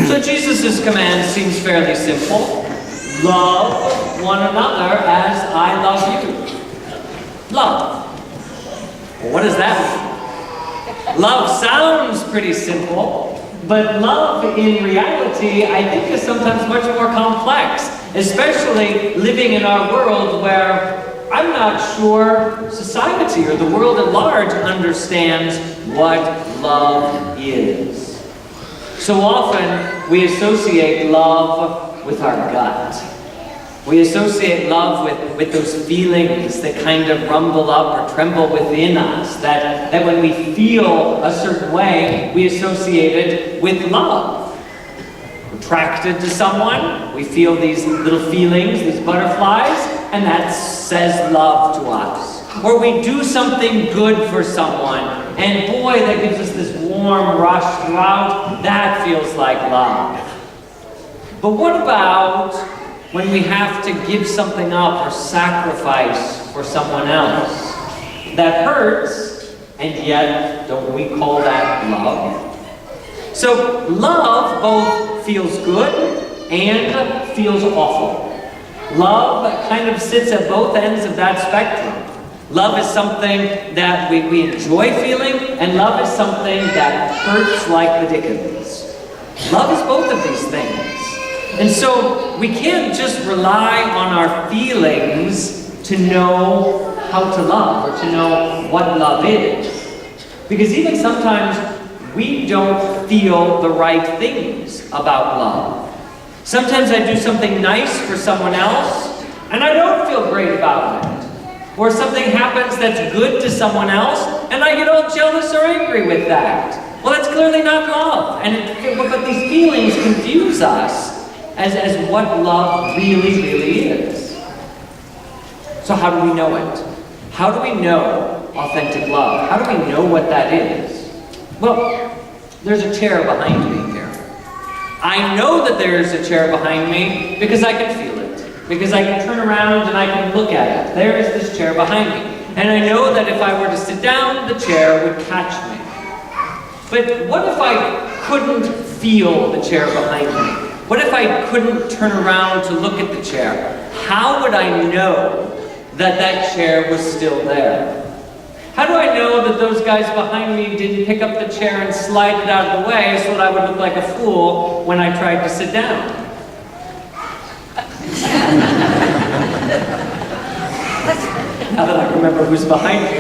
So Jesus' command seems fairly simple. Love one another as I love you. Love. Well, what does that mean? Love sounds pretty simple, but love in reality, I think, is sometimes much more complex, especially living in our world where I'm not sure society or the world at large understands what love is. So often we associate love with our gut. We associate love with those feelings that kind of rumble up or tremble within us, that when we feel a certain way, we associate it with love. We're attracted to someone, we feel these little feelings, these butterflies, and that says love to us. Or we do something good for someone, and boy, that gives us this warm rush throughout. That feels like love. But what about when we have to give something up or sacrifice for someone else? That hurts, and yet, don't we call that love? So, love both feels good and feels awful. Love kind of sits at both ends of that spectrum. Love is something that we enjoy feeling, and love is something that hurts like the dickens. Love is both of these things. And so we can't just rely on our feelings to know how to love or to know what love is. Because even sometimes we don't feel the right things about love. Sometimes I do something nice for someone else, and I don't feel great about it. Or something happens that's good to someone else, and I get all jealous or angry with that. Well, that's clearly not love. But these feelings confuse us as what love really is. So how do we know it? How do we know authentic love? How do we know what that is? Well, there's a chair behind me here. I know that there's a chair behind me because I can feel it. Because I can turn around and I can look at it. There is this chair behind me. And I know that if I were to sit down, the chair would catch me. But what if I couldn't feel the chair behind me? What if I couldn't turn around to look at the chair? How would I know that that chair was still there? How do I know that those guys behind me didn't pick up the chair and slide it out of the way so that I would look like a fool when I tried to sit down? Now that I remember who's behind me,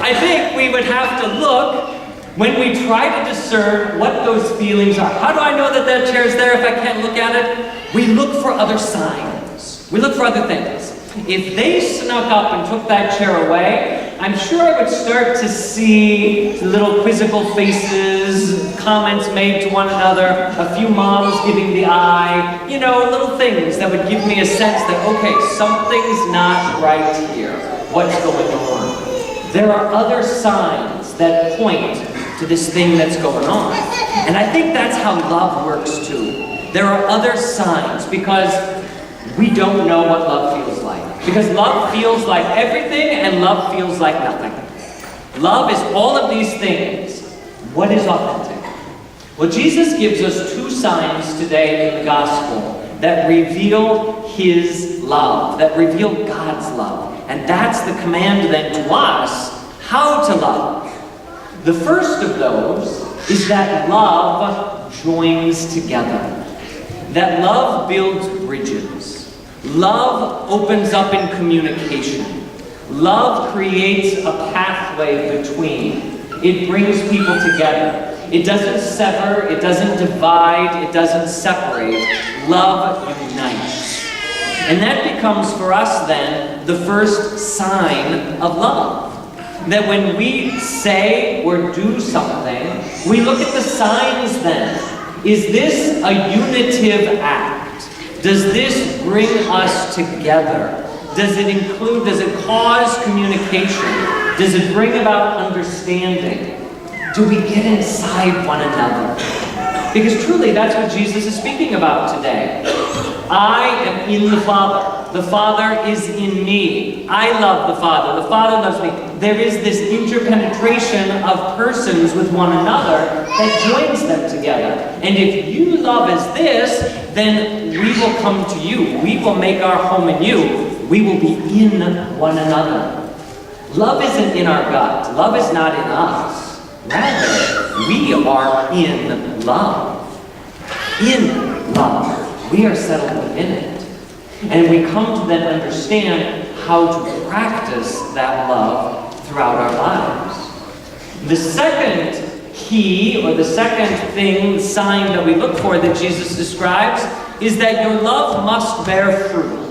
I think we would have to look when we try to discern what those feelings are. How do I know that that chair is there if I can't look at it? We look for other signs. We look for other things. If they snuck up and took that chair away, I'm sure I would start to see little quizzical faces, comments made to one another, a few moms giving the eye, little things that would give me a sense that, okay, something's not right here. What's going on? There are other signs that point to this thing that's going on. And I think that's how love works too. There are other signs because we don't know what love feels like. Because love feels like everything and love feels like nothing. Love is all of these things. What is authentic? Well, Jesus gives us two signs today in the gospel that reveal his love, that reveal God's love. And that's the command then to us, how to love. The first of those is that love joins together. That love builds bridges. Love opens up in communication. Love creates a pathway between. It brings people together. It doesn't sever, it doesn't divide, it doesn't separate. Love unites. And that becomes for us then the first sign of love. That when we say or do something, we look at the signs then. Is this a unitive act? Does this bring us together? Does it cause communication? Does it bring about understanding? Do we get inside one another? Because truly, that's what Jesus is speaking about today. I am in the Father. The Father is in me. I love the Father. The Father loves me. There is this interpenetration of persons with one another that joins them together. And if you love as this, then we will come to you. We will make our home in you. We will be in one another. Love isn't in our gut. Love is not in us. Rather, we are in love. In love. We are settled within it. And we come to then understand how to practice that love throughout our lives. The second key, or the second thing, sign that we look for that Jesus describes, is that your love must bear fruit.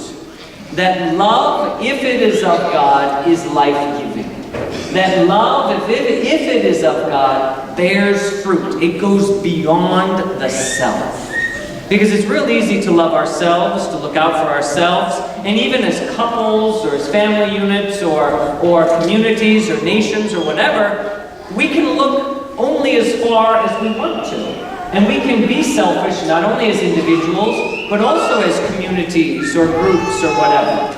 That love, if it is of God, is life-giving. That love, if it is of God, bears fruit. It goes beyond the self. Because it's real easy to love ourselves, to look out for ourselves, and even as couples, or as family units, or communities, or nations, or whatever, we can look only as far as we want to. And we can be selfish, not only as individuals, but also as communities, or groups, or whatever.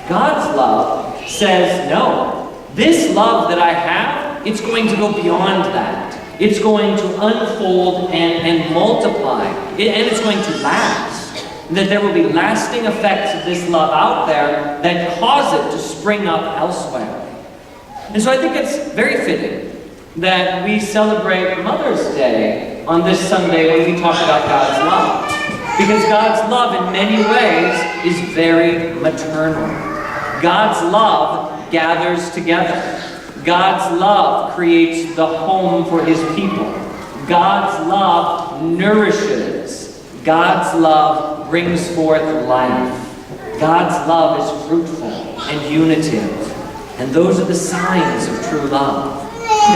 God's love says, no, this love that I have, it's going to go beyond that. It's going to unfold and multiply. And it's going to last. That there will be lasting effects of this love out there that cause it to spring up elsewhere. And so I think it's very fitting that we celebrate Mother's Day on this Sunday when we talk about God's love. Because God's love in many ways is very maternal. God's love gathers together. God's love creates the home for his people. God's love nourishes. God's love brings forth life. God's love is fruitful and unitive. And those are the signs of true love.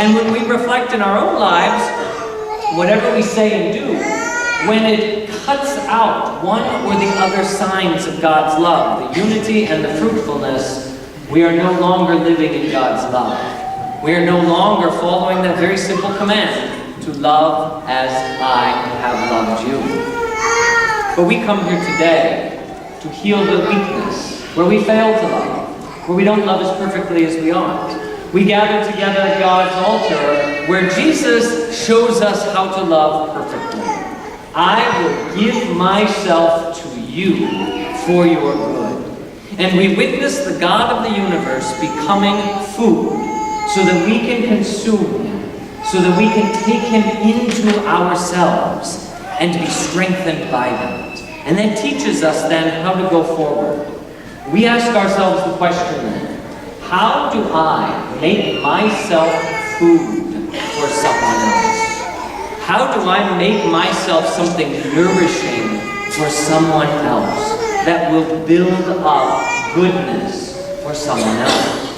And when we reflect in our own lives, whatever we say and do, when it cuts out one or the other signs of God's love, the unity and the fruitfulness, we are no longer living in God's love. We are no longer following that very simple command to love as I have loved you. But we come here today to heal the weakness where we fail to love, where we don't love as perfectly as we ought. We gather together at God's altar where Jesus shows us how to love perfectly. I will give myself to you for your good. And we witness the God of the universe becoming food so that we can consume him, so that we can take him into ourselves and be strengthened by that. And that teaches us then how to go forward. We ask ourselves the question then, how do I make myself food for someone else? How do I make myself something nourishing for someone else that will build up goodness for someone else?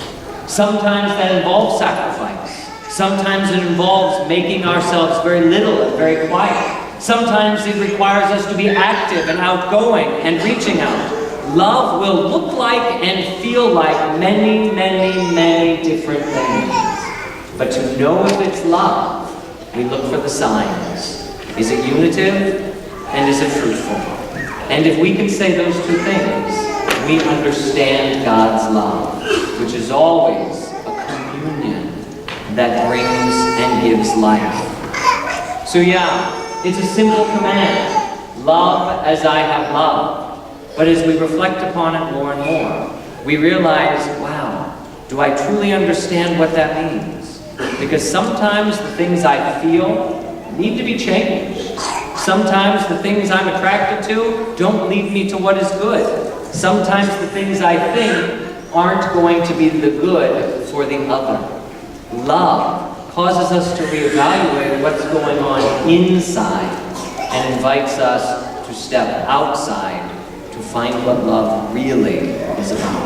Sometimes that involves sacrifice. Sometimes it involves making ourselves very little and very quiet. Sometimes it requires us to be active and outgoing and reaching out. Love will look like and feel like many, many, many different things. But to know if it's love, we look for the signs. Is it unitive? And is it fruitful? And if we can say those two things, we understand God's love, which is always a communion that brings and gives life. So yeah, it's a simple command. Love as I have loved. But as we reflect upon it more and more, we realize, wow, do I truly understand what that means? Because sometimes the things I feel need to be changed. Sometimes the things I'm attracted to don't lead me to what is good. Sometimes the things I think aren't going to be the good for the other. Love causes us to reevaluate what's going on inside and invites us to step outside to find what love really is about.